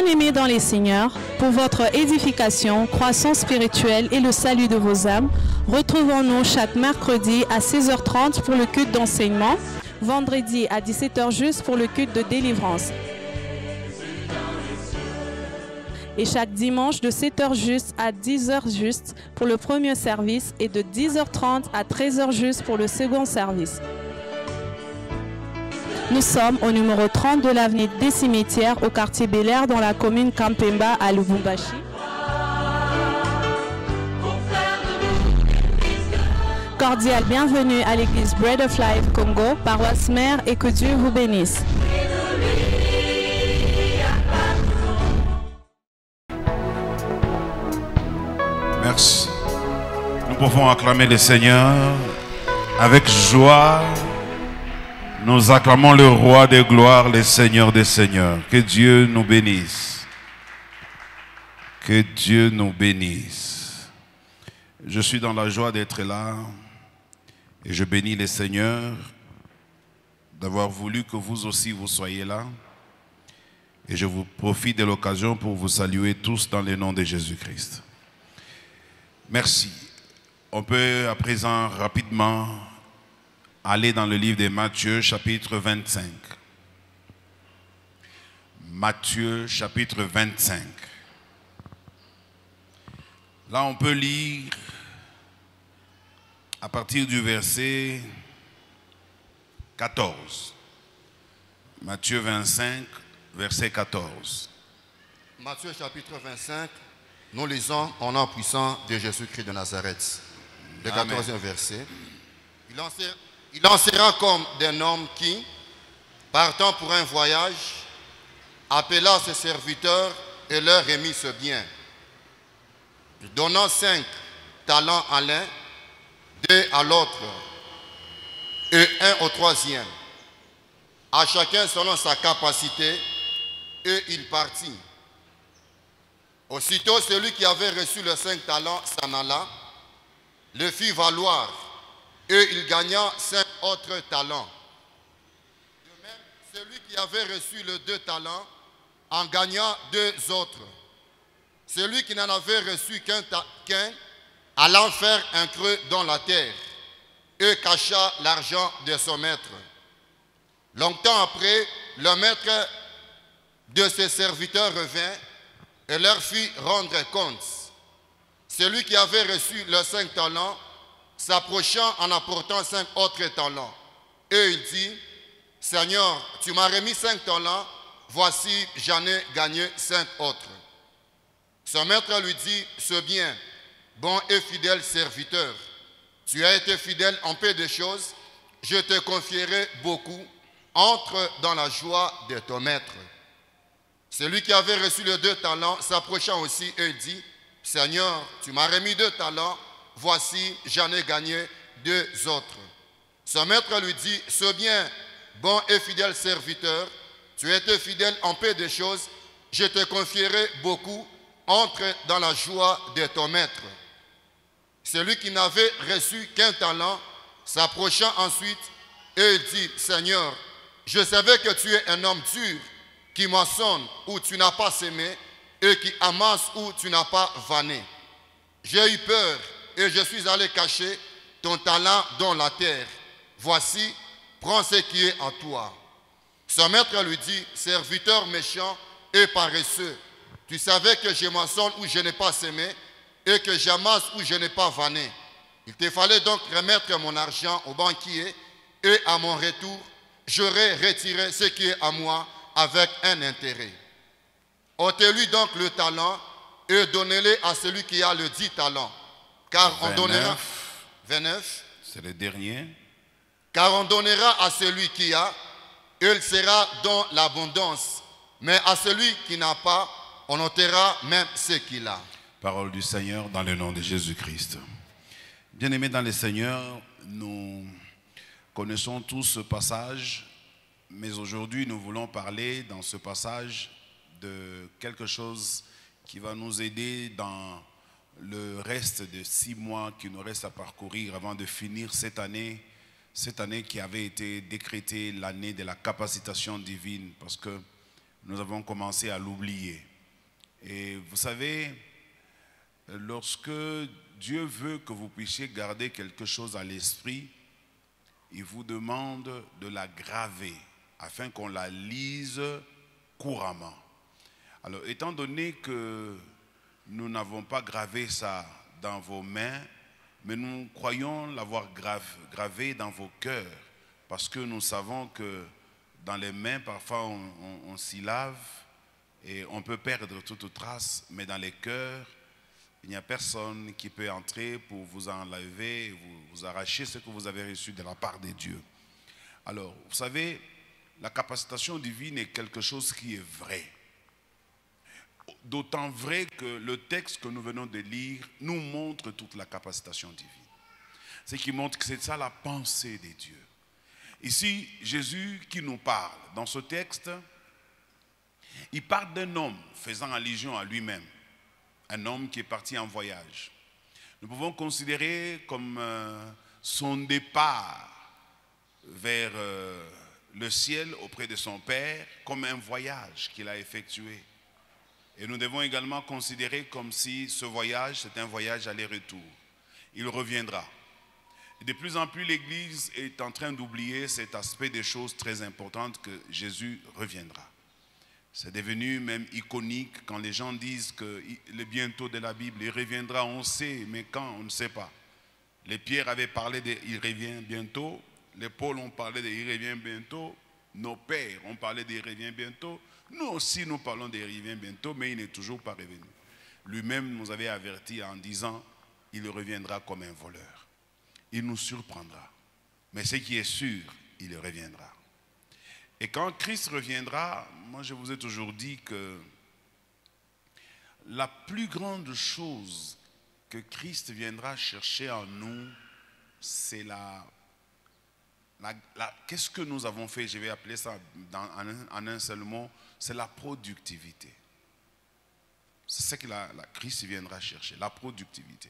Bien-aimés dans les Seigneurs, pour votre édification, croissance spirituelle et le salut de vos âmes, retrouvons-nous chaque mercredi à 16h30 pour le culte d'enseignement, vendredi à 17h juste pour le culte de délivrance. Et chaque dimanche de 7h juste à 10h juste pour le premier service et de 10h30 à 13h juste pour le second service. Nous sommes au numéro 30 de l'avenue des Cimetières au quartier Bel Air dans la commune Kampemba à Lubumbashi. Cordial bienvenue à l'église Bread of Life Congo, paroisse mère, et que Dieu vous bénisse. Merci. Nous pouvons acclamer le Seigneur avec joie. Nous acclamons le roi des gloires, le Seigneur des seigneurs. Que Dieu nous bénisse. Que Dieu nous bénisse. Je suis dans la joie d'être là et je bénis le Seigneur d'avoir voulu que vous aussi vous soyez là. Et je vous profite de l'occasion pour vous saluer tous dans le nom de Jésus-Christ. Merci. On peut à présent rapidement aller dans le livre de Matthieu, chapitre 25. Matthieu, chapitre 25. Là, on peut lire à partir du verset 14. Matthieu 25, verset 14. Matthieu, chapitre 25, nous lisons au nom puissant de Jésus-Christ de Nazareth. Le 14e verset. Il en sera comme d'un homme qui, partant pour un voyage, appela ses serviteurs et leur remit ce bien. Donnant 5 talents à l'un, 2 à l'autre, et 1 au troisième, à chacun selon sa capacité, et il partit. Aussitôt, celui qui avait reçu les 5 talents s'en alla, le fit valoir, et il gagna 5 autres talents. De même, celui qui avait reçu les 2 talents en gagna 2 autres. Celui qui n'en avait reçu qu'un alla faire un creux dans la terre et cacha l'argent de son maître. Longtemps après, le maître de ses serviteurs revint et leur fit rendre compte. Celui qui avait reçu les 5 talents s'approchant en apportant 5 autres talents. Et il dit, Seigneur, tu m'as remis 5 talents, voici j'en ai gagné 5 autres. Son maître lui dit, c'est bien, bon et fidèle serviteur. Tu as été fidèle en peu de choses, je te confierai beaucoup. Entre dans la joie de ton maître. Celui qui avait reçu les 2 talents s'approchant aussi et dit, Seigneur, tu m'as remis 2 talents, voici j'en ai gagné 2 autres. Son maître lui dit, c'est bien, bon et fidèle serviteur, tu as été fidèle en peu de choses, je te confierai beaucoup, entre dans la joie de ton maître. Celui qui n'avait reçu qu'un talent s'approchant ensuite et dit, Seigneur, je savais que tu es un homme dur, qui moissonne où tu n'as pas semé et qui amasse où tu n'as pas vanné. J'ai eu peur et je suis allé cacher ton talent dans la terre. Voici, prends ce qui est à toi. Son maître lui dit, serviteur méchant et paresseux, tu savais que je moissonne où je n'ai pas semé et que j'amasse où je n'ai pas vanné. Il te fallait donc remettre mon argent au banquier et à mon retour, j'aurais retiré ce qui est à moi avec un intérêt. Ôtez-lui donc le talent et donnez-le à celui qui a le 10 talents. Car on donnera... 29. C'est le dernier. Car on donnera à celui qui a, et il sera dans l'abondance. Mais à celui qui n'a pas, on ôtera même ce qu'il a. Parole du Seigneur dans le nom de Jésus-Christ. Bien-aimés dans le Seigneur, nous connaissons tous ce passage, mais aujourd'hui nous voulons parler dans ce passage de quelque chose qui va nous aider dans le reste de 6 mois qui nous reste à parcourir avant de finir cette année qui avait été décrétée l'année de la capacitation divine, parce que nous avons commencé à l'oublier. Et vous savez, lorsque Dieu veut que vous puissiez garder quelque chose à l'esprit, il vous demande de la graver afin qu'on la lise couramment. Alors, étant donné que nous n'avons pas gravé ça dans vos mains, mais nous croyons l'avoir gravé dans vos cœurs, parce que nous savons que dans les mains, parfois on s'y lave et on peut perdre toute trace, mais dans les cœurs, il n'y a personne qui peut entrer pour vous enlever et vous arracher ce que vous avez reçu de la part de Dieu. Alors, vous savez, la capacitation divine est quelque chose qui est vrai. D'autant vrai que le texte que nous venons de lire nous montre toute la capacitation divine. Ce qui montre que c'est ça la pensée de Dieu. Ici, Jésus qui nous parle, dans ce texte, il parle d'un homme faisant allusion à lui-même. Un homme qui est parti en voyage. Nous pouvons considérer comme son départ vers le ciel auprès de son Père comme un voyage qu'il a effectué. Et nous devons également considérer comme si ce voyage, c'est un voyage aller-retour. Il reviendra. Et de plus en plus, l'Église est en train d'oublier cet aspect des choses très importantes que Jésus reviendra. C'est devenu même iconique quand les gens disent que le bientôt de la Bible, il reviendra, on sait, mais quand, on ne sait pas. Les Pierre avaient parlé de il revient bientôt, les Paul ont parlé de il revient bientôt, nos pères ont parlé de il revient bientôt, nous aussi nous parlons de il revient bientôt, mais il n'est toujours pas revenu. Lui-même nous avait averti en disant il reviendra comme un voleur. Il nous surprendra, mais ce qui est sûr, il reviendra. Et quand Christ reviendra, moi je vous ai toujours dit que la plus grande chose que Christ viendra chercher en nous, c'est qu'est-ce que nous avons fait, je vais appeler ça en un seul mot, c'est la productivité. C'est ce que Christ viendra chercher, la productivité.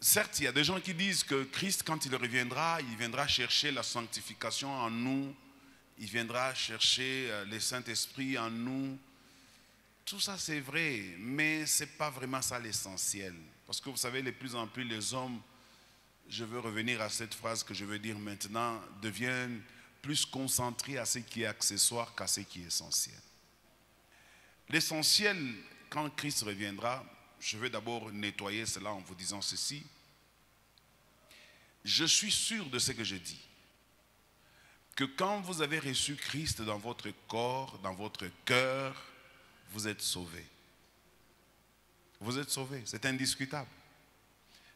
Certes, il y a des gens qui disent que Christ, quand il viendra chercher la sanctification en nous, il viendra chercher le Saint-Esprit en nous. Tout ça c'est vrai, mais ce n'est pas vraiment ça l'essentiel. Parce que vous savez, de plus en plus les hommes, je veux revenir à cette phrase que je veux dire maintenant, deviennent plus concentrés à ce qui est accessoire qu'à ce qui est essentiel. L'essentiel, quand Christ reviendra, je vais d'abord nettoyer cela en vous disant ceci. Je suis sûr de ce que je dis. Que quand vous avez reçu Christ dans votre corps, dans votre cœur, vous êtes sauvés. Vous êtes sauvés, c'est indiscutable.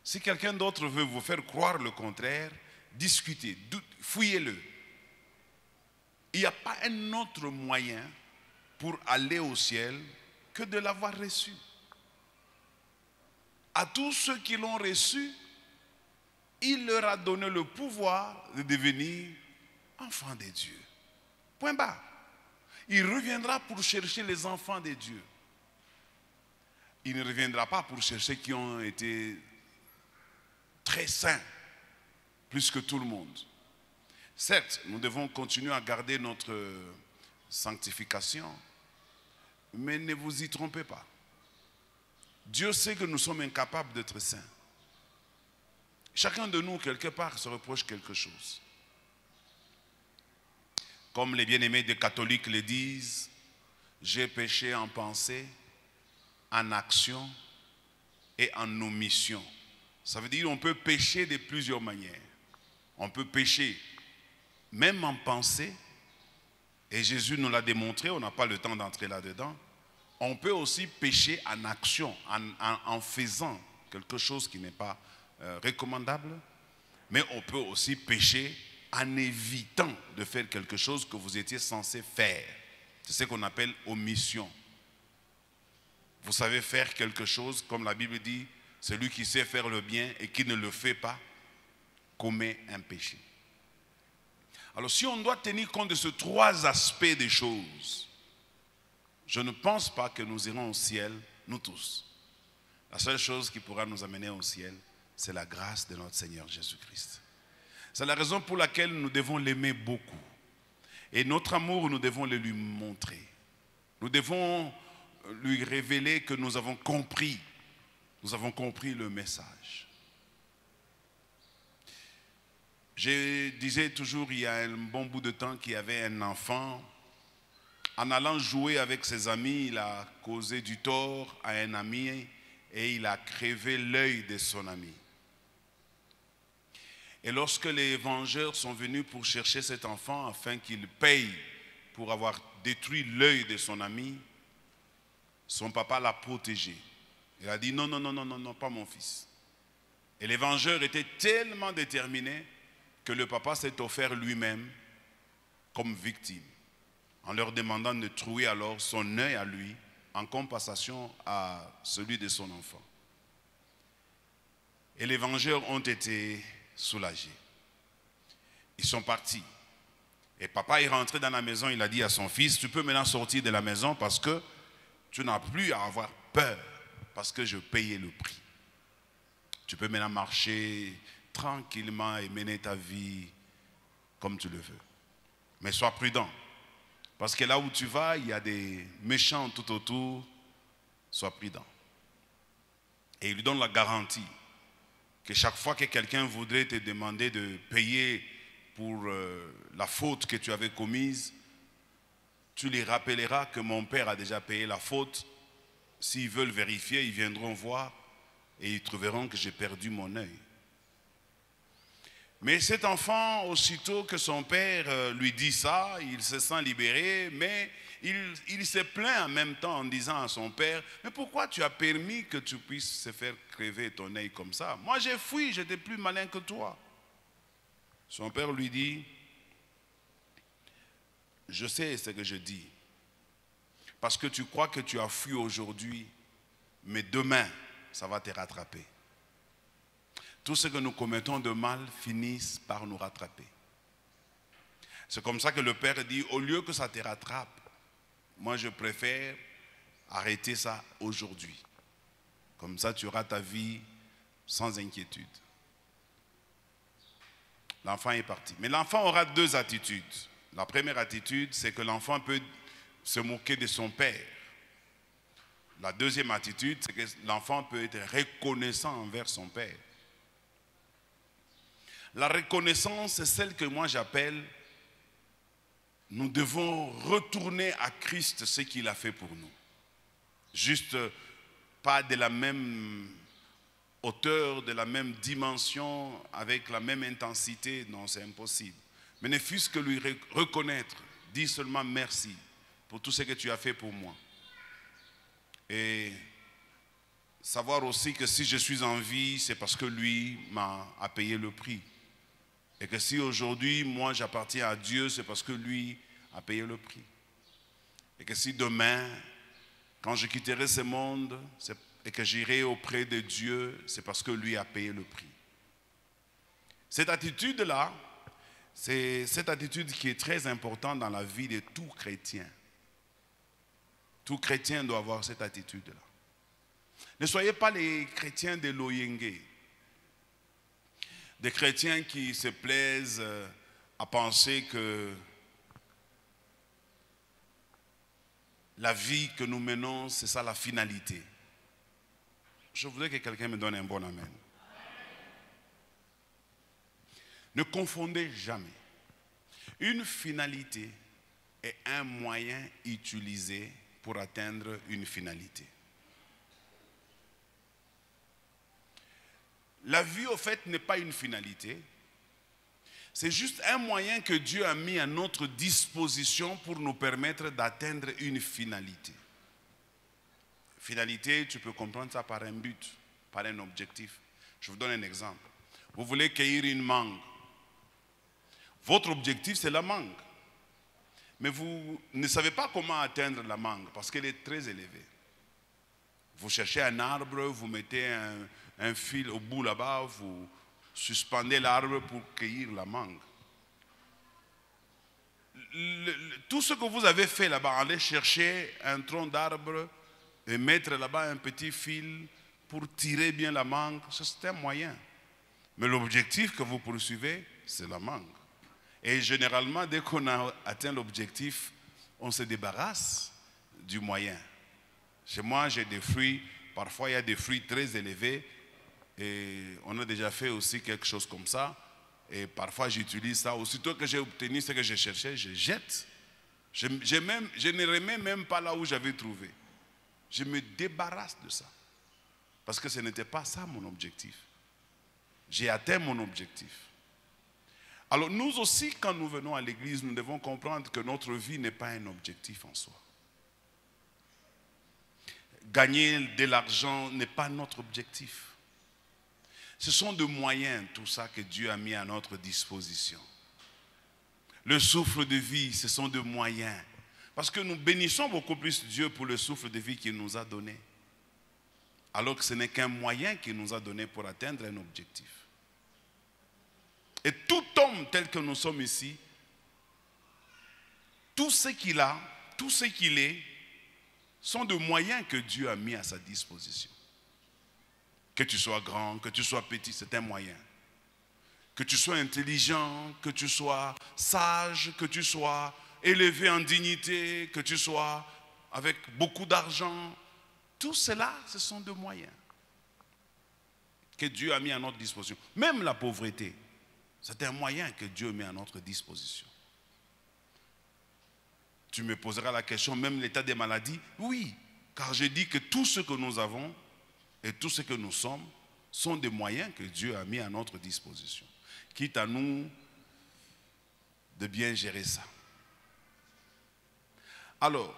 Si quelqu'un d'autre veut vous faire croire le contraire, discutez, fouillez-le. Il n'y a pas un autre moyen pour aller au ciel que de l'avoir reçu. À tous ceux qui l'ont reçu, il leur a donné le pouvoir de devenir enfants de Dieu. Point barre. Il reviendra pour chercher les enfants de Dieu. Il ne reviendra pas pour chercher qui ont été très saints, plus que tout le monde. Certes, nous devons continuer à garder notre sanctification, mais ne vous y trompez pas. Dieu sait que nous sommes incapables d'être saints. Chacun de nous, quelque part, se reproche quelque chose. Comme les bien-aimés des catholiques le disent, j'ai péché en pensée, en action et en omission. Ça veut dire qu'on peut pécher de plusieurs manières. On peut pécher même en pensée, et Jésus nous l'a démontré, on n'a pas le temps d'entrer là-dedans. On peut aussi pécher en action, en faisant quelque chose qui n'est pas recommandable, mais on peut aussi pécher en évitant de faire quelque chose que vous étiez censé faire. C'est ce qu'on appelle omission. Vous savez faire quelque chose, comme la Bible dit, celui qui sait faire le bien et qui ne le fait pas, commet un péché. Alors si on doit tenir compte de ces trois aspects des choses, je ne pense pas que nous irons au ciel, nous tous. La seule chose qui pourra nous amener au ciel, c'est la grâce de notre Seigneur Jésus-Christ. C'est la raison pour laquelle nous devons l'aimer beaucoup. Et notre amour, nous devons le lui montrer. Nous devons lui révéler que nous avons compris le message. Je disais toujours il y a un bon bout de temps qu'il y avait un enfant. En allant jouer avec ses amis, il a causé du tort à un ami et il a crevé l'œil de son ami. Et lorsque les vengeurs sont venus pour chercher cet enfant afin qu'il paye pour avoir détruit l'œil de son ami, son papa l'a protégé. Il a dit non, non, non, non, non, non, pas mon fils. Et les vengeurs étaient tellement déterminés que le papa s'est offert lui-même comme victime, en leur demandant de trouver alors son œil à lui en compensation à celui de son enfant. Et les vengeurs ont été soulagés. Ils sont partis. Et papa est rentré dans la maison, il a dit à son fils, tu peux maintenant sortir de la maison parce que tu n'as plus à avoir peur, parce que je payais le prix. Tu peux maintenant marcher tranquillement et mener ta vie comme tu le veux. Mais sois prudent. Parce que là où tu vas, il y a des méchants tout autour. Sois prudent. Et il lui donne la garantie que chaque fois que quelqu'un voudrait te demander de payer pour la faute que tu avais commise, tu les rappelleras que mon père a déjà payé la faute. S'ils veulent vérifier, ils viendront voir et ils trouveront que j'ai perdu mon œil. Mais cet enfant, aussitôt que son père lui dit ça, il se sent libéré, mais il se plaint en même temps en disant à son père, mais pourquoi tu as permis que tu puisses se faire crever ton œil comme ça? Moi j'ai fui, j'étais plus malin que toi. Son père lui dit, je sais ce que je dis, parce que tu crois que tu as fui aujourd'hui, mais demain, ça va te rattraper. Tout ce que nous commettons de mal finissent par nous rattraper. C'est comme ça que le père dit, au lieu que ça te rattrape, moi je préfère arrêter ça aujourd'hui. Comme ça tu auras ta vie sans inquiétude. L'enfant est parti. Mais l'enfant aura deux attitudes. La première attitude, c'est que l'enfant peut se moquer de son père. La deuxième attitude, c'est que l'enfant peut être reconnaissant envers son père. La reconnaissance, c'est celle que moi j'appelle, nous devons retourner à Christ ce qu'il a fait pour nous. Juste pas de la même hauteur, de la même dimension, avec la même intensité, non, c'est impossible. Mais ne fût-ce que lui reconnaître, dis seulement merci pour tout ce que tu as fait pour moi. Et savoir aussi que si je suis en vie, c'est parce que lui a payé le prix. Et que si aujourd'hui, moi j'appartiens à Dieu, c'est parce que lui a payé le prix. Et que si demain, quand je quitterai ce monde et que j'irai auprès de Dieu, c'est parce que lui a payé le prix. Cette attitude-là, c'est cette attitude qui est très importante dans la vie de tout chrétien. Tout chrétien doit avoir cette attitude-là. Ne soyez pas les chrétiens de l'Oyenge. Des chrétiens qui se plaisent à penser que la vie que nous menons, c'est ça la finalité. Je voudrais que quelqu'un me donne un bon amen. Ne confondez jamais. Une finalité est un moyen utilisé pour atteindre une finalité. La vie, au fait, n'est pas une finalité. C'est juste un moyen que Dieu a mis à notre disposition pour nous permettre d'atteindre une finalité. Finalité, tu peux comprendre ça par un but, par un objectif. Je vous donne un exemple. Vous voulez cueillir une mangue. Votre objectif, c'est la mangue. Mais vous ne savez pas comment atteindre la mangue parce qu'elle est très élevée. Vous cherchez un arbre, vous mettez un fil au bout là-bas, vous suspendez l'arbre pour cueillir la mangue. Tout ce que vous avez fait là-bas, aller chercher un tronc d'arbre et mettre là-bas un petit fil pour tirer bien la mangue, c'est un moyen. Mais l'objectif que vous poursuivez, c'est la mangue. Et généralement, dès qu'on a atteint l'objectif, on se débarrasse du moyen. Chez moi, j'ai des fruits. Parfois, il y a des fruits très élevés. Et on a déjà fait aussi quelque chose comme ça. Et parfois, j'utilise ça. Aussitôt que j'ai obtenu ce que je cherchais, je jette. Je ne remets même pas là où j'avais trouvé. Je me débarrasse de ça. Parce que ce n'était pas ça mon objectif. J'ai atteint mon objectif. Alors nous aussi, quand nous venons à l'église, nous devons comprendre que notre vie n'est pas un objectif en soi. Gagner de l'argent n'est pas notre objectif. Ce sont des moyens, tout ça, que Dieu a mis à notre disposition. Le souffle de vie, ce sont des moyens. Parce que nous bénissons beaucoup plus Dieu pour le souffle de vie qu'il nous a donné. Alors que ce n'est qu'un moyen qu'il nous a donné pour atteindre un objectif. Et tout homme tel que nous sommes ici, tout ce qu'il a, tout ce qu'il est, sont des moyens que Dieu a mis à sa disposition. Que tu sois grand, que tu sois petit, c'est un moyen. Que tu sois intelligent, que tu sois sage, que tu sois élevé en dignité, que tu sois avec beaucoup d'argent. Tout cela, ce sont des moyens que Dieu a mis à notre disposition. Même la pauvreté, c'est un moyen que Dieu met à notre disposition. Tu me poseras la question, même l'état des maladies? Oui, car je dis que tout ce que nous avons et tout ce que nous sommes sont des moyens que Dieu a mis à notre disposition. Quitte à nous de bien gérer ça. Alors,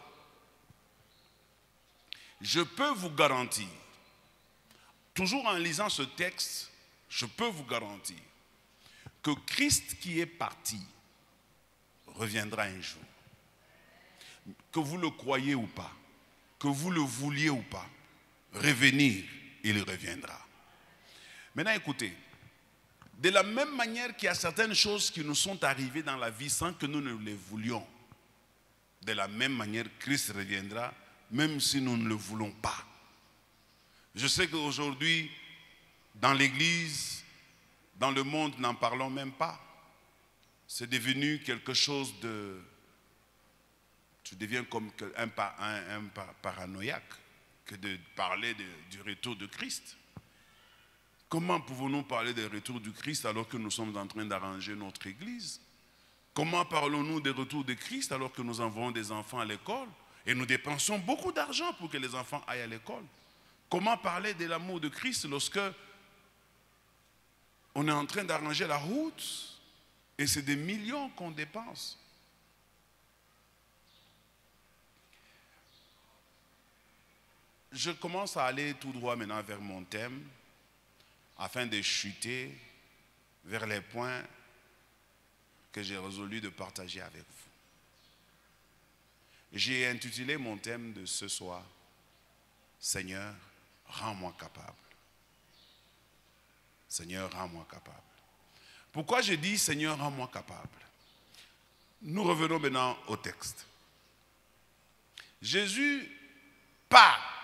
je peux vous garantir, toujours en lisant ce texte, je peux vous garantir que Christ qui est parti reviendra un jour. Que vous le croyez ou pas, que vous le vouliez ou pas, revenir, il reviendra. Maintenant écoutez, de la même manière qu'il y a certaines choses qui nous sont arrivées dans la vie sans que nous ne les voulions, de la même manière Christ reviendra, même si nous ne le voulons pas. Je sais qu'aujourd'hui, dans l'église, dans le monde, n'en parlons même pas. C'est devenu quelque chose de... Tu deviens comme un paranoïaque que de parler du retour de Christ. Comment pouvons-nous parler du retour du Christ alors que nous sommes en train d'arranger notre église? Comment parlons-nous du retour de Christ alors que nous envoyons des enfants à l'école et nous dépensons beaucoup d'argent pour que les enfants aillent à l'école? Comment parler de l'amour de Christ lorsque on est en train d'arranger la route et c'est des millions qu'on dépense? Je commence à aller tout droit maintenant vers mon thème afin de chuter vers les points que j'ai résolu de partager avec vous. J'ai intitulé mon thème de ce soir, Seigneur, rends-moi capable. Seigneur, rends-moi capable. Pourquoi je dis Seigneur, rends-moi capable? Nous revenons maintenant au texte. Jésus part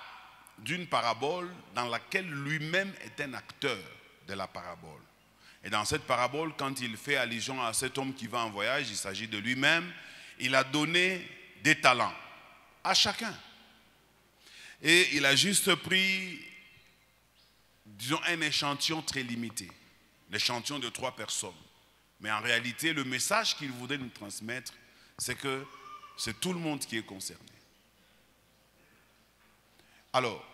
d'une parabole dans laquelle lui-même est un acteur de la parabole. Et dans cette parabole, quand il fait allusion à cet homme qui va en voyage, il s'agit de lui-même, il a donné des talents à chacun. Et il a juste pris, disons, un échantillon très limité, l'échantillon de 3 personnes. Mais en réalité, le message qu'il voudrait nous transmettre, c'est que c'est tout le monde qui est concerné. Alors,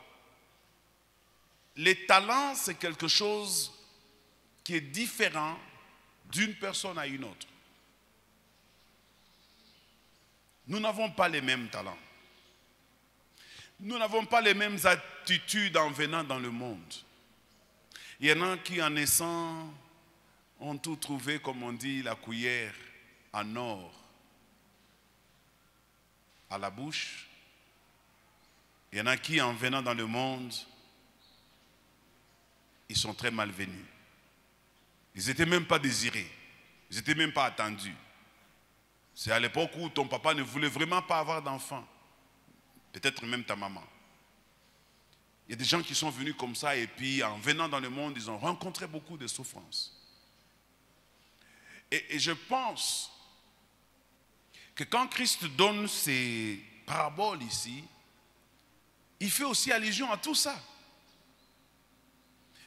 les talents, c'est quelque chose qui est différent d'une personne à une autre. Nous n'avons pas les mêmes talents. Nous n'avons pas les mêmes attitudes en venant dans le monde. Il y en a qui, en naissant, ont tout trouvé, comme on dit, la cuillère en or à la bouche. Il y en a qui, en venant dans le monde, ils sont très malvenus. Ils n'étaient même pas désirés. Ils n'étaient même pas attendus. C'est à l'époque où ton papa ne voulait vraiment pas avoir d'enfant. Peut-être même ta maman. Il y a des gens qui sont venus comme ça et puis en venant dans le monde, ils ont rencontré beaucoup de souffrances. Et je pense que quand Christ donne ces paraboles ici, il fait aussi allusion à tout ça.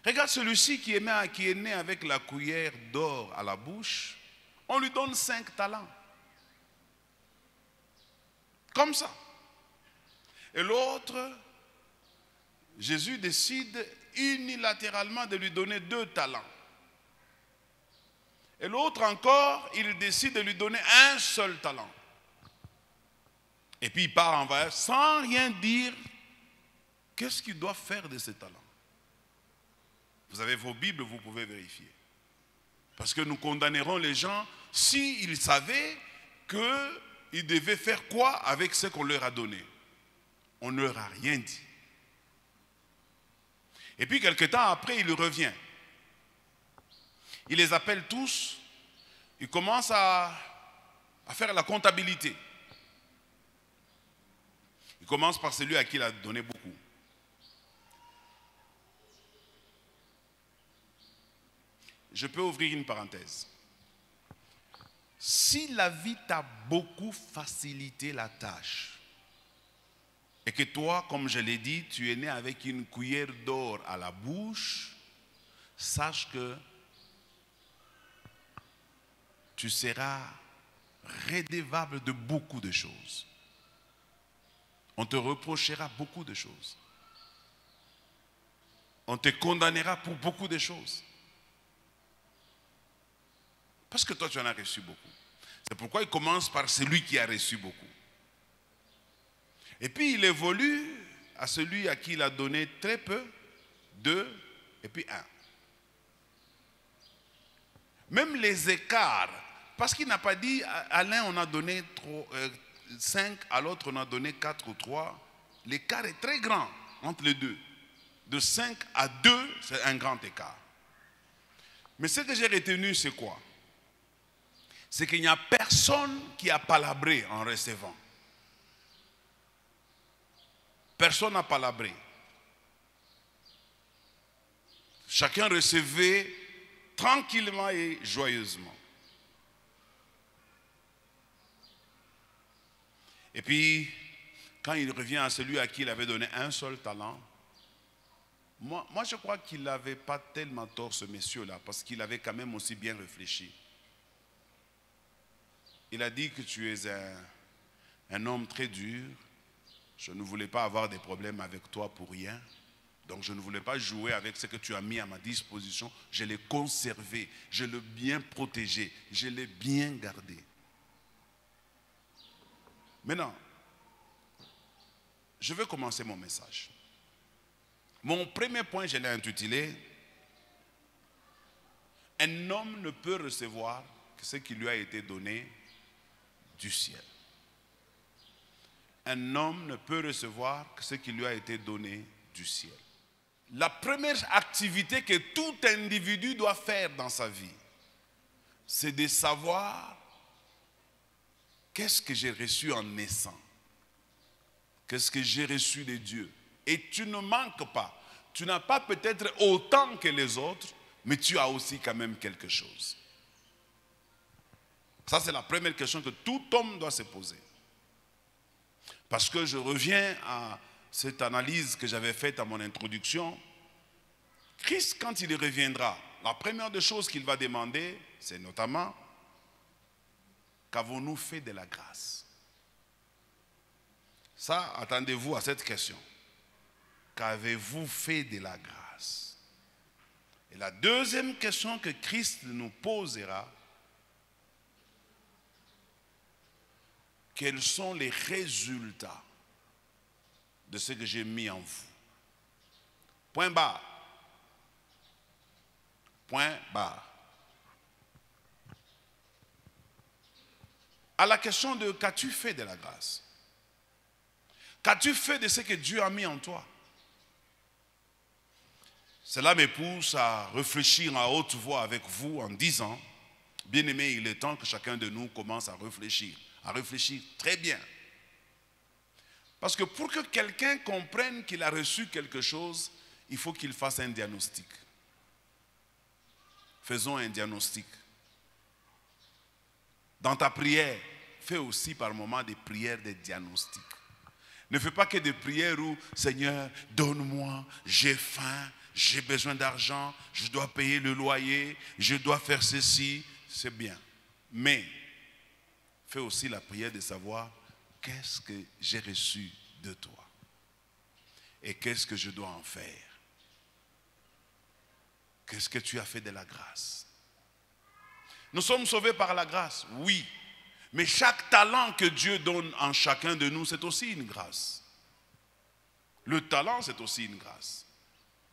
Regarde celui-ci qui est né avec la cuillère d'or à la bouche, on lui donne 5 talents. Comme ça. Et l'autre, Jésus décide unilatéralement de lui donner 2 talents. Et l'autre encore, il décide de lui donner un seul talent. Et puis il part en voyage sans rien dire. Qu'est-ce qu'il doit faire de ces talents? Vous avez vos Bibles, vous pouvez vérifier. Parce que nous condamnerons les gens s'ils savaient qu'ils devaient faire quoi avec ce qu'on leur a donné. On ne leur a rien dit. Et puis quelque temps après, il revient. Il les appelle tous. Il commence à faire la comptabilité. Il commence par celui à qui il a donné beaucoup. Je peux ouvrir une parenthèse. Si la vie t'a beaucoup facilité la tâche, et que toi, comme je l'ai dit, tu es né avec une cuillère d'or à la bouche, sache que tu seras redevable de beaucoup de choses. On te reprochera beaucoup de choses. On te condamnera pour beaucoup de choses. Parce que toi, tu en as reçu beaucoup. C'est pourquoi il commence par celui qui a reçu beaucoup. Et puis, il évolue à celui à qui il a donné très peu, 2, et puis 1. Même les écarts, parce qu'il n'a pas dit, à l'un on a donné 5, à l'autre on a donné 4 ou 3. L'écart est très grand entre les deux. De 5 à 2, c'est un grand écart. Mais ce que j'ai retenu, c'est quoi? C'est qu'il n'y a personne qui a palabré en recevant. Personne n'a palabré. Chacun recevait tranquillement et joyeusement. Et puis, quand il revient à celui à qui il avait donné un seul talent, moi je crois qu'il n'avait pas tellement tort, ce monsieur-là, parce qu'il avait quand même aussi bien réfléchi. Il a dit que tu es un homme très dur. Je ne voulais pas avoir des problèmes avec toi pour rien. Donc je ne voulais pas jouer avec ce que tu as mis à ma disposition. Je l'ai conservé, je l'ai bien protégé, je l'ai bien gardé. Maintenant, je vais commencer mon message. Mon premier point, je l'ai intitulé « Un homme ne peut recevoir que ce qui lui a été donné du ciel. » Un homme ne peut recevoir que ce qui lui a été donné du ciel. La première activité que tout individu doit faire dans sa vie, c'est de savoir qu'est-ce que j'ai reçu en naissant. Qu'est-ce que j'ai reçu de Dieu. Et tu ne manques pas. Tu n'as pas peut-être autant que les autres, mais tu as aussi quand même quelque chose. Ça, c'est la première question que tout homme doit se poser. Parce que je reviens à cette analyse que j'avais faite à mon introduction. Christ, quand il reviendra, la première des choses qu'il va demander, c'est notamment qu'avons-nous fait de la grâce? Ça, attendez-vous à cette question. Qu'avez-vous fait de la grâce? Et la deuxième question que Christ nous posera, quels sont les résultats de ce que j'ai mis en vous? Point barre. Point barre. À la question de qu'as-tu fait de la grâce? Qu'as-tu fait de ce que Dieu a mis en toi? Cela me pousse à réfléchir à haute voix avec vous en disant, bien-aimés, il est temps que chacun de nous commence à réfléchir très bien. Parce que pour que quelqu'un comprenne qu'il a reçu quelque chose, il faut qu'il fasse un diagnostic. Faisons un diagnostic. Dans ta prière, fais aussi par moments des prières de diagnostic. Ne fais pas que des prières où, Seigneur, donne-moi, j'ai faim, j'ai besoin d'argent, je dois payer le loyer, je dois faire ceci. C'est bien. Mais, fais aussi la prière de savoir qu'est-ce que j'ai reçu de toi et qu'est-ce que je dois en faire. Qu'est-ce que tu as fait de la grâce? Nous sommes sauvés par la grâce, oui. Mais chaque talent que Dieu donne en chacun de nous, c'est aussi une grâce. Le talent, c'est aussi une grâce.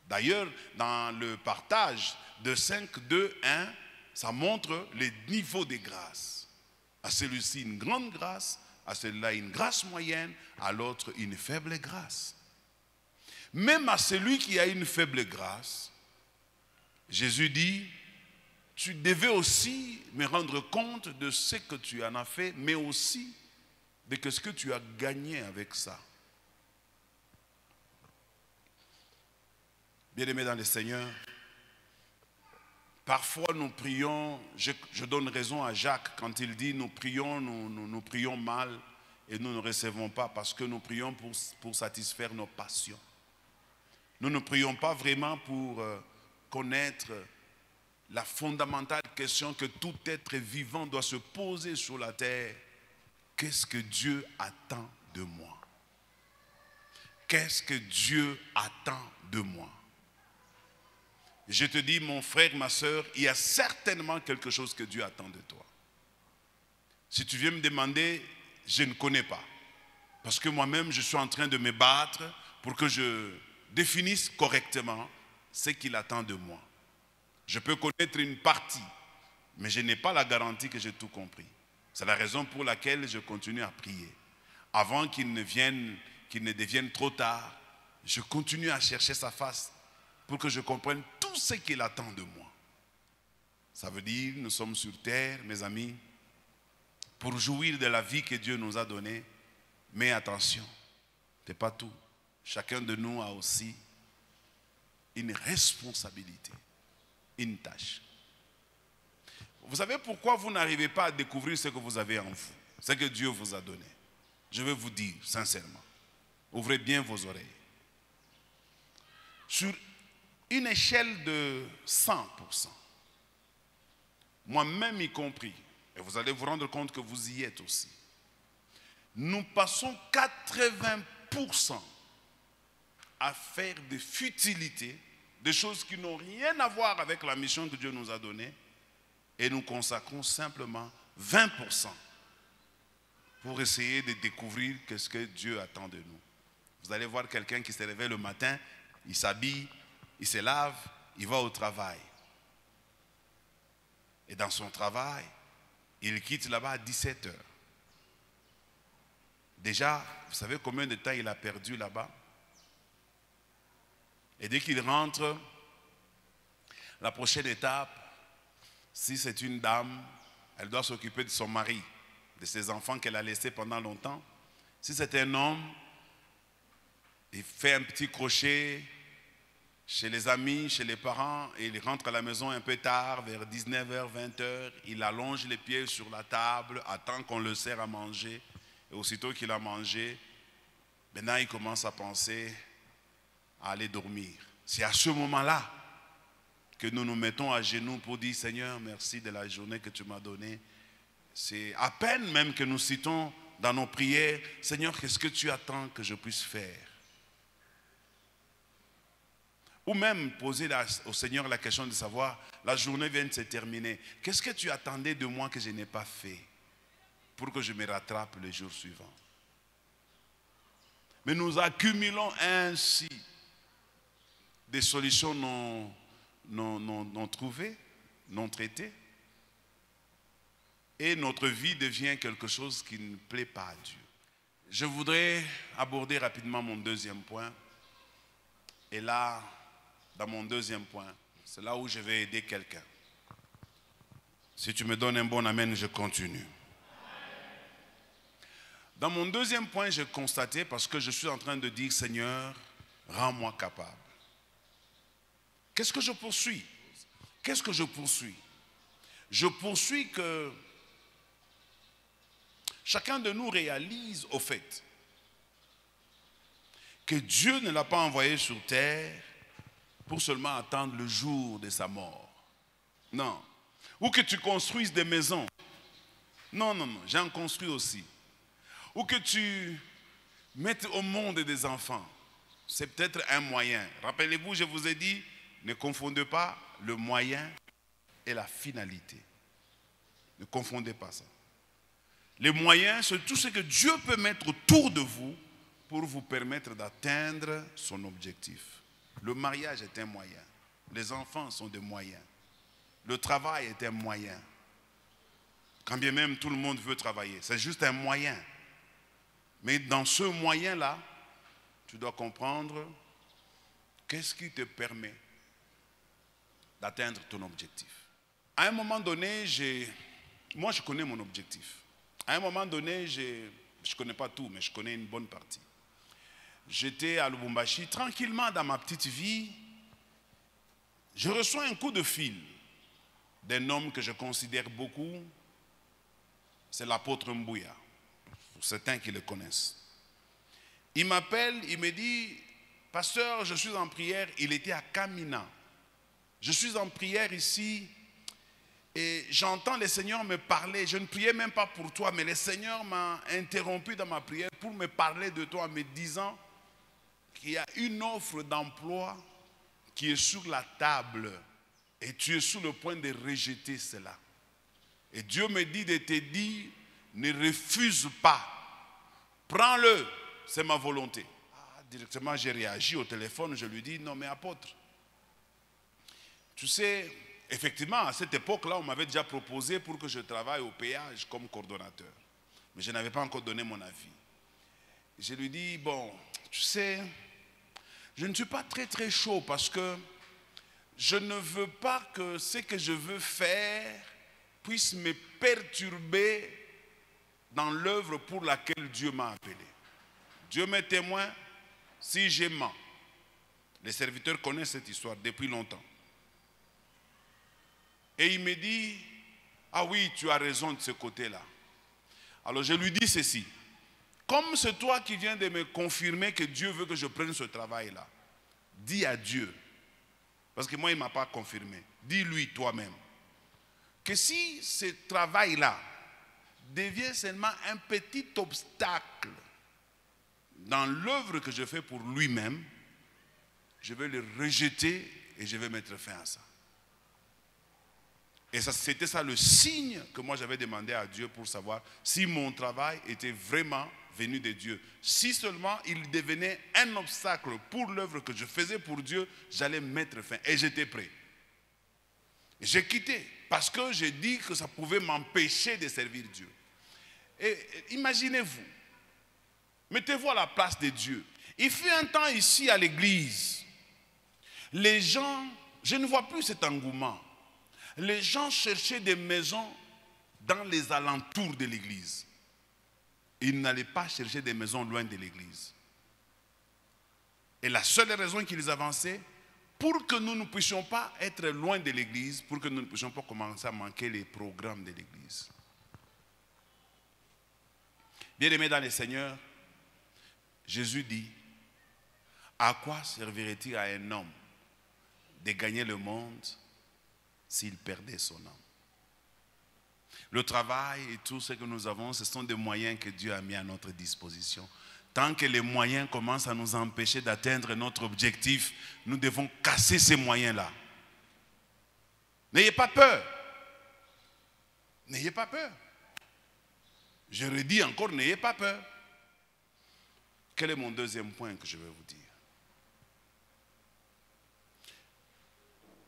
D'ailleurs, dans le partage de 5, 2, 1, ça montre les niveaux des grâces. À celui-ci, une grande grâce, à celui-là, une grâce moyenne, à l'autre, une faible grâce. Même à celui qui a une faible grâce, Jésus dit, tu devais aussi me rendre compte de ce que tu en as fait, mais aussi de ce que tu as gagné avec ça. Bien-aimés dans le Seigneur, parfois nous prions, je donne raison à Jacques quand il dit nous prions mal et nous ne recevons pas parce que nous prions pour satisfaire nos passions. Nous ne prions pas vraiment pour connaître la fondamentale question que tout être vivant doit se poser sur la terre. Qu'est-ce que Dieu attend de moi? Qu'est-ce que Dieu attend de moi? Je te dis, mon frère, ma soeur, il y a certainement quelque chose que Dieu attend de toi. Si tu viens me demander, je ne connais pas. Parce que moi-même, je suis en train de me battre pour que je définisse correctement ce qu'il attend de moi. Je peux connaître une partie, mais je n'ai pas la garantie que j'ai tout compris. C'est la raison pour laquelle je continue à prier. Avant qu'il ne devienne trop tard, je continue à chercher sa face pour que je comprenne tout ce qu'il attend de moi. Ça veut dire, nous sommes sur terre, mes amis, pour jouir de la vie que Dieu nous a donnée. Mais attention, ce n'est pas tout. Chacun de nous a aussi une responsabilité, une tâche. Vous savez pourquoi vous n'arrivez pas à découvrir ce que vous avez en vous, ce que Dieu vous a donné? Je vais vous dire sincèrement, ouvrez bien vos oreilles. Sur une échelle de 100%, moi-même y compris, et vous allez vous rendre compte que vous y êtes aussi, nous passons 80% à faire des futilités, des choses qui n'ont rien à voir avec la mission que Dieu nous a donnée, et nous consacrons simplement 20% pour essayer de découvrir ce que Dieu attend de nous. Vous allez voir quelqu'un qui se réveille le matin, il s'habille, il se lave, il va au travail. Et dans son travail, il quitte là-bas à 17 heures. Déjà, vous savez combien de temps il a perdu là-bas? Et dès qu'il rentre, la prochaine étape, si c'est une dame, elle doit s'occuper de son mari, de ses enfants qu'elle a laissés pendant longtemps. Si c'est un homme, il fait un petit crochet chez les amis, chez les parents, et il rentre à la maison un peu tard, vers 19h, 20h. Il allonge les pieds sur la table, attend qu'on le sert à manger. Et aussitôt qu'il a mangé, maintenant il commence à penser à aller dormir. C'est à ce moment-là que nous nous mettons à genoux pour dire, Seigneur, merci de la journée que tu m'as donnée. C'est à peine même que nous citons dans nos prières, Seigneur, qu'est-ce que tu attends que je puisse faire? Ou même poser au Seigneur la question de savoir, la journée vient de se terminer. Qu'est-ce que tu attendais de moi que je n'ai pas fait pour que je me rattrape le jour suivant? Mais nous accumulons ainsi des solutions non trouvées, non traitées. Et notre vie devient quelque chose qui ne plaît pas à Dieu. Je voudrais aborder rapidement mon deuxième point. Et là, dans mon deuxième point, c'est là où je vais aider quelqu'un. Si tu me donnes un bon amen, je continue. Dans mon deuxième point, j'ai constaté, parce que je suis en train de dire, Seigneur, rends-moi capable. Qu'est-ce que je poursuis? Qu'est-ce que je poursuis? Je poursuis que chacun de nous réalise au fait que Dieu ne l'a pas envoyé sur terre pour seulement attendre le jour de sa mort. Non. Ou que tu construises des maisons. Non, non, non, j'en construis aussi. Ou que tu mettes au monde des enfants. C'est peut-être un moyen. Rappelez-vous, je vous ai dit, ne confondez pas le moyen et la finalité. Ne confondez pas ça. Les moyens, c'est tout ce que Dieu peut mettre autour de vous pour vous permettre d'atteindre son objectif. Le mariage est un moyen. Les enfants sont des moyens. Le travail est un moyen. Quand bien même tout le monde veut travailler, c'est juste un moyen. Mais dans ce moyen-là, tu dois comprendre qu'est-ce qui te permet d'atteindre ton objectif. À un moment donné, moi je connais mon objectif. À un moment donné, je ne connais pas tout, mais je connais une bonne partie. J'étais à Lubumbashi, tranquillement dans ma petite vie. Je reçois un coup de fil d'un homme que je considère beaucoup. C'est l'apôtre Mbouya, pour certains qui le connaissent. Il m'appelle, il me dit, pasteur, je suis en prière. Il était à Kamina. Je suis en prière ici et j'entends le Seigneur me parler. Je ne priais même pas pour toi, mais le Seigneur m'a interrompu dans ma prière pour me parler de toi en me disant qu'il y a une offre d'emploi qui est sur la table et tu es sur le point de rejeter cela. Et Dieu me dit de te dire, ne refuse pas, prends-le, c'est ma volonté. Directement j'ai réagi au téléphone, je lui dis, non mais apôtre, tu sais, effectivement à cette époque-là, on m'avait déjà proposé pour que je travaille au péage comme coordonnateur. Mais je n'avais pas encore donné mon avis. Je lui dis, bon, tu sais, je ne suis pas très chaud parce que je ne veux pas que ce que je veux faire puisse me perturber dans l'œuvre pour laquelle Dieu m'a appelé. Dieu m'est témoin, si je mens. Les serviteurs connaissent cette histoire depuis longtemps. Et il me dit, ah oui, tu as raison de ce côté-là. Alors je lui dis ceci, comme c'est toi qui viens de me confirmer que Dieu veut que je prenne ce travail-là, dis à Dieu, parce que moi il ne m'a pas confirmé, dis-lui toi-même, que si ce travail-là devient seulement un petit obstacle dans l'œuvre que je fais pour lui-même, je vais le rejeter et je vais mettre fin à ça. Et c'était ça le signe que moi j'avais demandé à Dieu pour savoir si mon travail était vraiment venu de Dieu. Si seulement il devenait un obstacle pour l'œuvre que je faisais pour Dieu, j'allais mettre fin. Et j'étais prêt. J'ai quitté parce que j'ai dit que ça pouvait m'empêcher de servir Dieu. Et imaginez-vous, mettez-vous à la place de Dieu. Il fut un temps ici à l'église, les gens, je ne vois plus cet engouement. Les gens cherchaient des maisons dans les alentours de l'église. Ils n'allaient pas chercher des maisons loin de l'église. Et la seule raison qu'ils avançaient, pour que nous ne puissions pas être loin de l'église, pour que nous ne puissions pas commencer à manquer les programmes de l'église. Bien-aimés dans le Seigneur, Jésus dit, à quoi servirait-il à un homme de gagner le monde s'il perdait son âme? Le travail et tout ce que nous avons, ce sont des moyens que Dieu a mis à notre disposition. Tant que les moyens commencent à nous empêcher d'atteindre notre objectif, nous devons casser ces moyens-là. N'ayez pas peur. N'ayez pas peur. Je redis encore, n'ayez pas peur. Quel est mon deuxième point que je vais vous dire?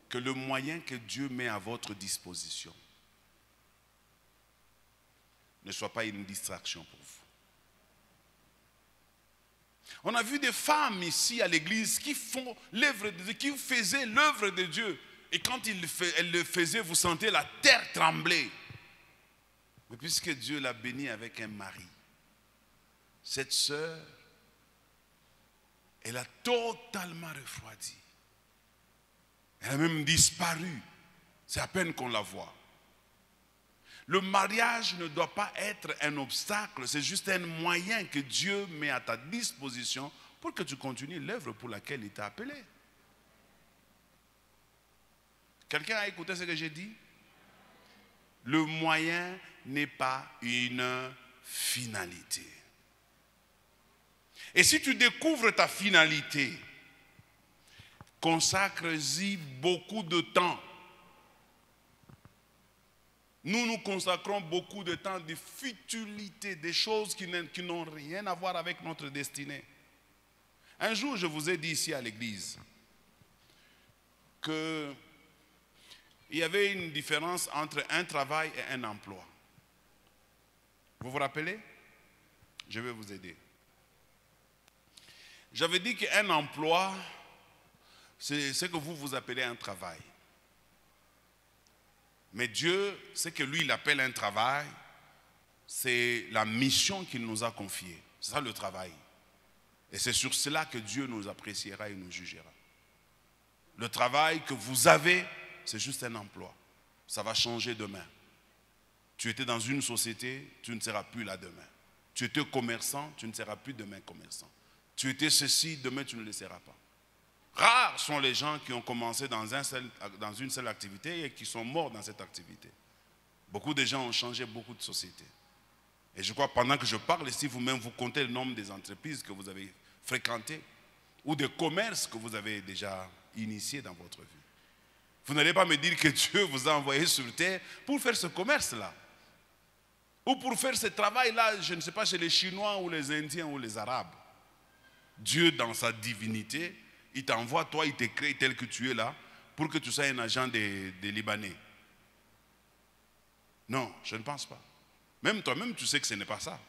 Que le moyen que Dieu met à votre disposition ne soit pas une distraction pour vous. On a vu des femmes ici à l'église qui font l'œuvre de Dieu, qui faisaient l'œuvre de Dieu. Et quand elles le faisaient, vous sentez la terre trembler. Mais puisque Dieu l'a bénie avec un mari, cette sœur, elle a totalement refroidi. Elle a même disparu. C'est à peine qu'on la voit. Le mariage ne doit pas être un obstacle, c'est juste un moyen que Dieu met à ta disposition pour que tu continues l'œuvre pour laquelle il t'a appelé. Quelqu'un a écouté ce que j'ai dit? Le moyen n'est pas une finalité. Et si tu découvres ta finalité, consacre-y beaucoup de temps. Nous consacrons beaucoup de temps, des futilités, des choses qui n'ont rien à voir avec notre destinée. Un jour, je vous ai dit ici à l'église qu'il y avait une différence entre un travail et un emploi. Vous vous rappelez? Je vais vous aider. J'avais dit qu'un emploi, c'est ce que vous appelez un travail. Mais Dieu, ce que lui, il appelle un travail, c'est la mission qu'il nous a confiée. C'est ça le travail. Et c'est sur cela que Dieu nous appréciera et nous jugera. Le travail que vous avez, c'est juste un emploi. Ça va changer demain. Tu étais dans une société, tu ne seras plus là demain. Tu étais commerçant, tu ne seras plus demain commerçant. Tu étais ceci, demain tu ne le seras pas. Rares sont les gens qui ont commencé dans une seule activité et qui sont morts dans cette activité. Beaucoup de gens ont changé beaucoup de sociétés. Et je crois pendant que je parle ici, vous-même vous comptez le nombre des entreprises que vous avez fréquentées ou des commerces que vous avez déjà initiés dans votre vie. Vous n'allez pas me dire que Dieu vous a envoyé sur terre pour faire ce commerce-là. Ou pour faire ce travail-là, je ne sais pas, chez les Chinois ou les Indiens ou les Arabes. Dieu, dans sa divinité, il t'envoie, toi, il te crée tel que tu es là, pour que tu sois un agent des Libanais. Non, je ne pense pas. Même toi-même, tu sais que ce n'est pas ça.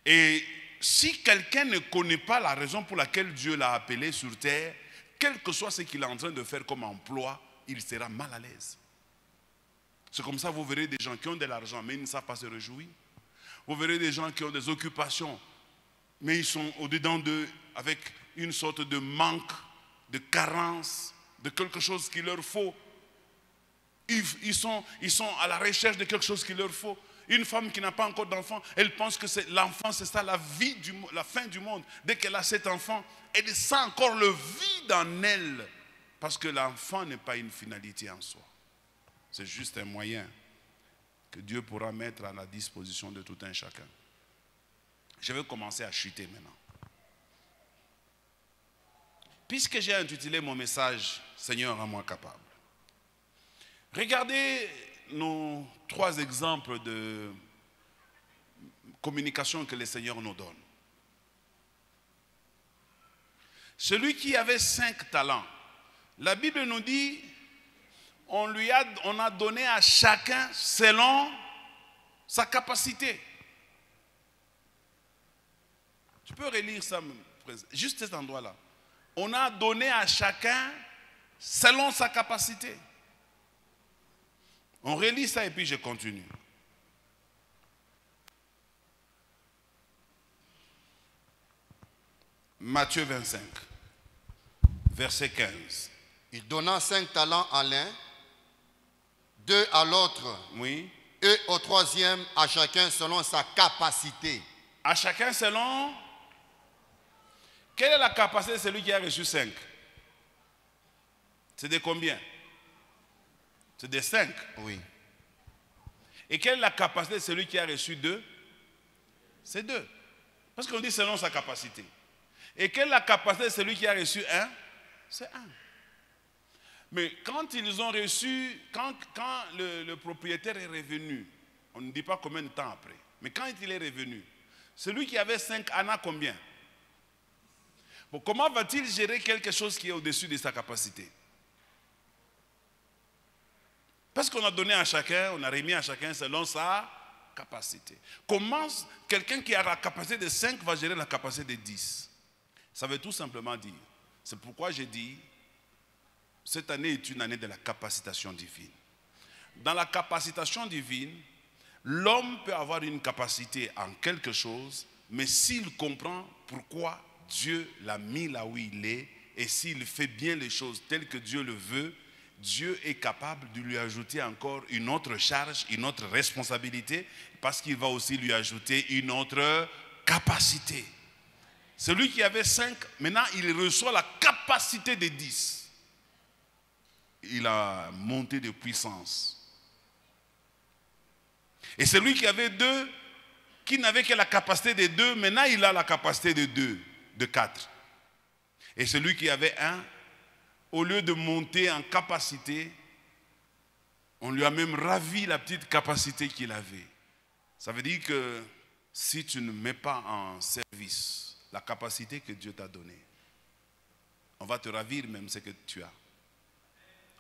Et si quelqu'un ne connaît pas la raison pour laquelle Dieu l'a appelé sur terre, quel que soit ce qu'il est en train de faire comme emploi, il sera mal à l'aise. C'est comme ça, vous verrez des gens qui ont de l'argent, mais ils ne savent pas se réjouir. Vous verrez des gens qui ont des occupations, mais ils sont au-dedans d'eux avec une sorte de manque, de carence, de quelque chose qu'il leur faut. Ils sont à la recherche de quelque chose qu'il leur faut. Une femme qui n'a pas encore d'enfant, elle pense que l'enfant, c'est ça, la fin du monde. Dès qu'elle a cet enfant, elle sent encore le vide en elle. Parce que l'enfant n'est pas une finalité en soi. C'est juste un moyen que Dieu pourra mettre à la disposition de tout un chacun. Je vais commencer à chuter maintenant. Puisque j'ai intitulé mon message « Seigneur, rends-moi capable », regardez nos 3 exemples de communication que le Seigneur nous donne. Celui qui avait 5 talents, la Bible nous dit, on a donné à chacun selon sa capacité. Tu peux relire ça, juste cet endroit-là. On a donné à chacun selon sa capacité. On relit ça et puis je continue. Matthieu 25, verset 15. Il donna 5 talents à l'un, 2 à l'autre, Oui. et au 3e à chacun selon sa capacité. À chacun selon... Quelle est la capacité de celui qui a reçu 5? C'est de combien? C'est de 5. Oui. Et quelle est la capacité de celui qui a reçu 2? C'est 2. Parce qu'on dit selon sa capacité. Et quelle est la capacité de celui qui a reçu 1? C'est 1. Mais quand ils ont reçu, quand le propriétaire est revenu, on ne dit pas combien de temps après, mais quand il est revenu, celui qui avait 5 en a combien? Bon, comment va-t-il gérer quelque chose qui est au-dessus de sa capacité? Parce qu'on a donné à chacun, on a remis à chacun selon sa capacité. Comment quelqu'un qui a la capacité de 5 va gérer la capacité de 10? Ça veut tout simplement dire, c'est pourquoi j'ai dit, cette année est une année de la capacitation divine. Dans la capacitation divine, l'homme peut avoir une capacité en quelque chose, mais s'il comprend pourquoi Dieu l'a mis là où il est, et s'il fait bien les choses telles que Dieu le veut, Dieu est capable de lui ajouter encore une autre charge, une autre responsabilité, parce qu'il va aussi lui ajouter une autre capacité. Celui qui avait 5, maintenant il reçoit la capacité de 10. Il a monté de puissance. Et celui qui avait 2, qui n'avait que la capacité de 2, maintenant il a la capacité de 2, de 4. Et celui qui avait 1, au lieu de monter en capacité, on lui a même ravi la petite capacité qu'il avait. Ça veut dire que si tu ne mets pas en service la capacité que Dieu t'a donnée, on va te ravir même ce que tu as.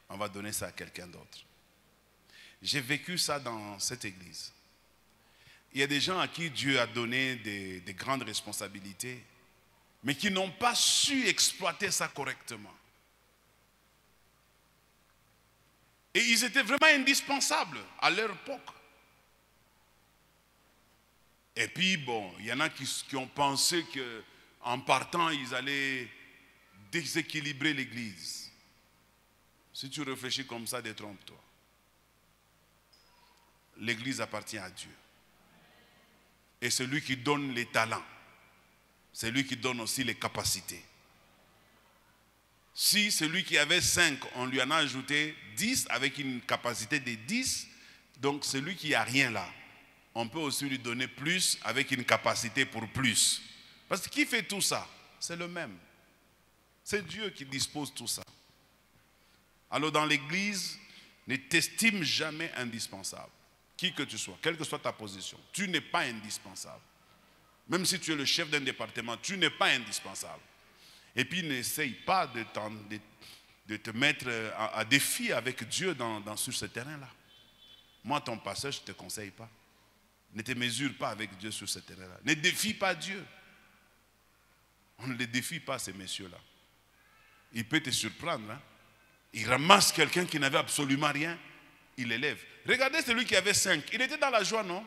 On va donner ça à quelqu'un d'autre. J'ai vécu ça dans cette église. Il y a des gens à qui Dieu a donné des grandes responsabilités, mais qui n'ont pas su exploiter ça correctement. Et ils étaient vraiment indispensables à leur époque. Et puis bon, il y en a qui ont pensé qu'en partant, ils allaient déséquilibrer l'église. Si tu réfléchis comme ça, détrompe-toi. L'église appartient à Dieu. Et c'est lui qui donne les talents. C'est lui qui donne aussi les capacités. Si celui qui avait 5, on lui en a ajouté 10 avec une capacité de 10, donc celui qui n'a rien là, on peut aussi lui donner plus avec une capacité pour plus. Parce que qui fait tout ça? C'est le même. C'est Dieu qui dispose tout ça. Alors dans l'église, ne t'estime jamais indispensable. Qui que tu sois, quelle que soit ta position, tu n'es pas indispensable. Même si tu es le chef d'un département, tu n'es pas indispensable. Et puis n'essaye pas de te mettre à défi avec Dieu sur ce terrain-là. Moi, ton pasteur, je ne te conseille pas. Ne te mesure pas avec Dieu sur ce terrain-là. Ne défie pas Dieu. On ne les défie pas, ces messieurs-là. Il peut te surprendre. Hein? Il ramasse quelqu'un qui n'avait absolument rien, il l'élève. Regardez celui qui avait 5. Il était dans la joie, non?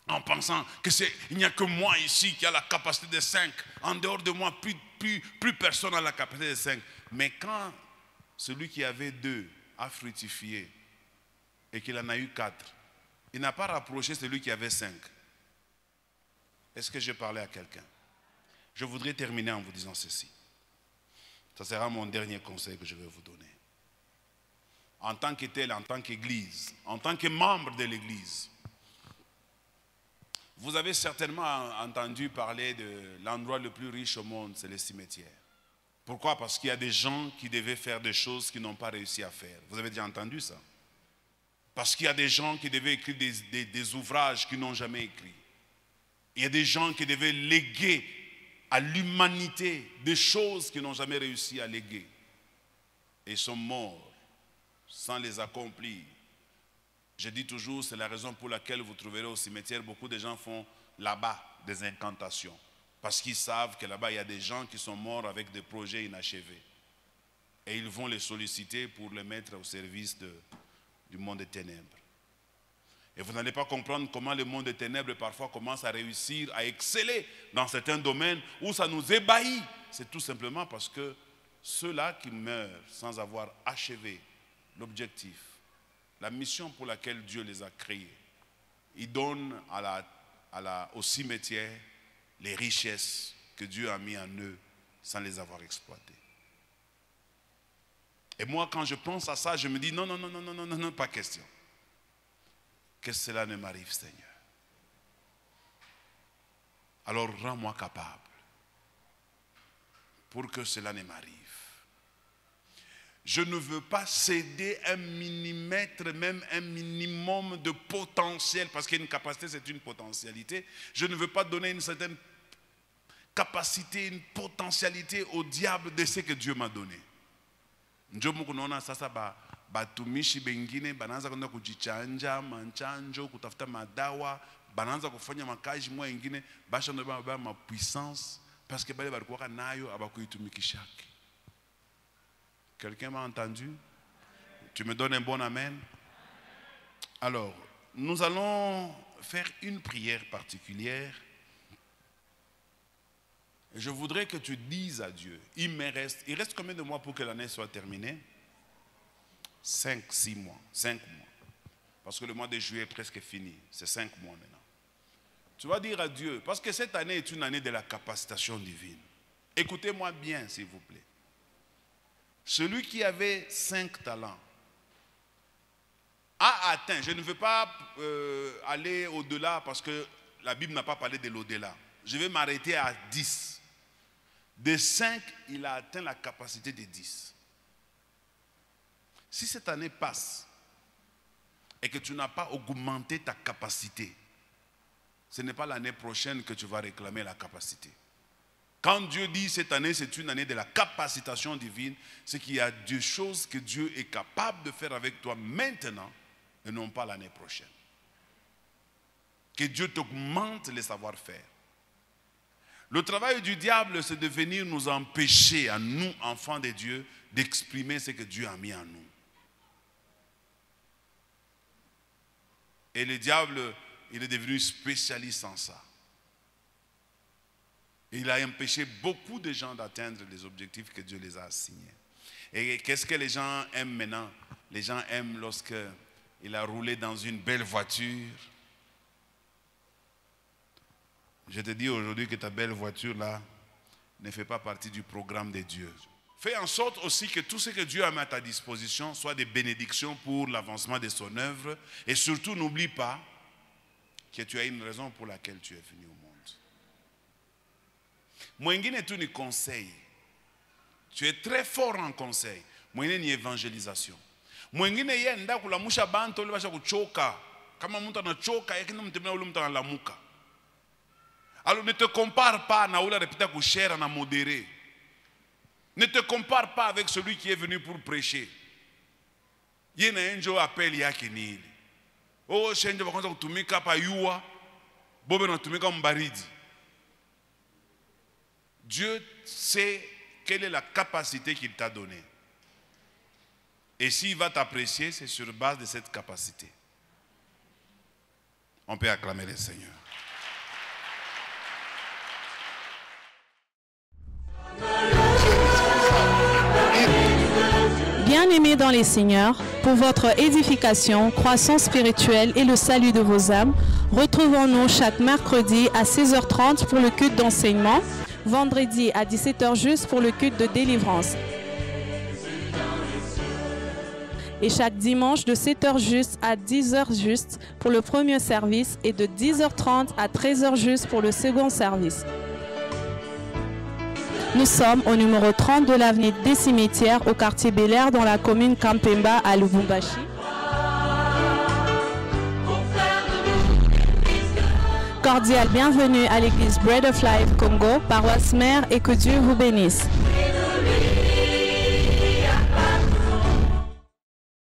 En pensant qu'il n'y a que moi ici qui a la capacité de 5. En dehors de moi, plus personne n'a la capacité de 5. Mais quand celui qui avait 2 a fructifié et qu'il en a eu 4, il n'a pas rapproché celui qui avait 5. Est-ce que j'ai parlé à quelqu'un? Je voudrais terminer en vous disant ceci. Ça sera mon dernier conseil que je vais vous donner. En tant que tel, en tant qu'église, en tant que membre de l'église, vous avez certainement entendu parler de l'endroit le plus riche au monde, c'est le cimetière. Pourquoi? Parce qu'il y a des gens qui devaient faire des choses qu'ils n'ont pas réussi à faire. Vous avez déjà entendu ça? Parce qu'il y a des gens qui devaient écrire des ouvrages qu'ils n'ont jamais écrits. Il y a des gens qui devaient léguer à l'humanité des choses qu'ils n'ont jamais réussi à léguer. Et ils sont morts sans les accomplir. Je dis toujours, c'est la raison pour laquelle vous trouverez au cimetière, beaucoup de gens font là-bas des incantations. Parce qu'ils savent que là-bas, il y a des gens qui sont morts avec des projets inachevés. Et ils vont les solliciter pour les mettre au service du monde des ténèbres. Et vous n'allez pas comprendre comment le monde des ténèbres parfois commence à réussir, à exceller dans certains domaines où ça nous ébahit. C'est tout simplement parce que ceux-là qui meurent sans avoir achevé l'objectif, la mission pour laquelle Dieu les a créés, ils donnent au cimetière les richesses que Dieu a mis en eux sans les avoir exploitées. Et moi, quand je pense à ça, je me dis non, pas question. Que cela ne m'arrive, Seigneur. Alors rends-moi capable pour que cela ne m'arrive. Je ne veux pas céder un millimètre, même un minimum de potentiel, parce qu'une capacité, c'est une potentialité. Je ne veux pas donner une certaine capacité, une potentialité au diable de ce que Dieu m'a donné. Batumishi bengine bananza kwenda kujichanja manchanjo kutafuta madawa bananza kufanya makazi mwa ingine basha ndo ba ma puissance parce que bale balikuwa nayo abakuitumikishaki. Quelqu'un m'a entendu? Tu me donnes un bon amen? Alors, nous allons faire une prière particulière. Je voudrais que tu dises à Dieu, il reste combien de mois pour que l'année soit terminée? 5 mois. Parce que le mois de juillet est presque fini. C'est 5 mois maintenant. Tu vas dire à Dieu, parce que cette année est une année de la capacitation divine. Écoutez-moi bien, s'il vous plaît. Celui qui avait 5 talents a atteint, je ne veux pas aller au-delà parce que la Bible n'a pas parlé de l'au-delà. Je vais m'arrêter à 10. De 5, il a atteint la capacité de 10. Si cette année passe et que tu n'as pas augmenté ta capacité, ce n'est pas l'année prochaine que tu vas réclamer la capacité. Quand Dieu dit cette année, c'est une année de la capacitation divine, c'est qu'il y a des choses que Dieu est capable de faire avec toi maintenant et non pas l'année prochaine. Que Dieu t'augmente les savoir-faire. Le travail du diable, c'est de venir nous empêcher, à nous, enfants de Dieu, d'exprimer ce que Dieu a mis en nous. Et le diable, il est devenu spécialiste en ça. Il a empêché beaucoup de gens d'atteindre les objectifs que Dieu les a assignés. Et qu'est-ce que les gens aiment maintenant? Les gens aiment lorsqu'il a roulé dans une belle voiture. Je te dis aujourd'hui que ta belle voiture là ne fait pas partie du programme de Dieu. Fais en sorte aussi que tout ce que Dieu a mis à ta disposition soit des bénédictions pour l'avancement de son œuvre. Et surtout, n'oublie pas que tu as une raison pour laquelle tu es venu au monde. Mwingine tu ni conseil. Tu es très fort en conseil. Mwingine ni évangélisation. Mwingine yenda kulamusha bantu ole basha kuchoka. Kama mtu anachoka yake mtemea ule mtu analamuka. Alors ne te compare pas na ule repita kushare na modéré. Ne te compare pas avec celui qui est venu pour prêcher. Yena enjo appel yake ni ile. Oh shenje bakwanza kutumika pa yuwa. Bobe na tumika mbaridi. Dieu sait quelle est la capacité qu'il t'a donnée. Et s'il va t'apprécier, c'est sur base de cette capacité. On peut acclamer le Seigneur. Bien-aimés dans les Seigneurs, pour votre édification, croissance spirituelle et le salut de vos âmes, retrouvons-nous chaque mercredi à 16h30 pour le culte d'enseignement, vendredi à 17h juste pour le culte de délivrance. Et chaque dimanche de 7h juste à 10h juste pour le premier service et de 10h30 à 13h juste pour le second service. Nous sommes au numéro 30 de l'avenue des Cimetières au quartier Bel-Air dans la commune Kampemba à Lubumbashi. Cordial bienvenue à l'église Bread of Life Congo, paroisse mère, et que Dieu vous bénisse.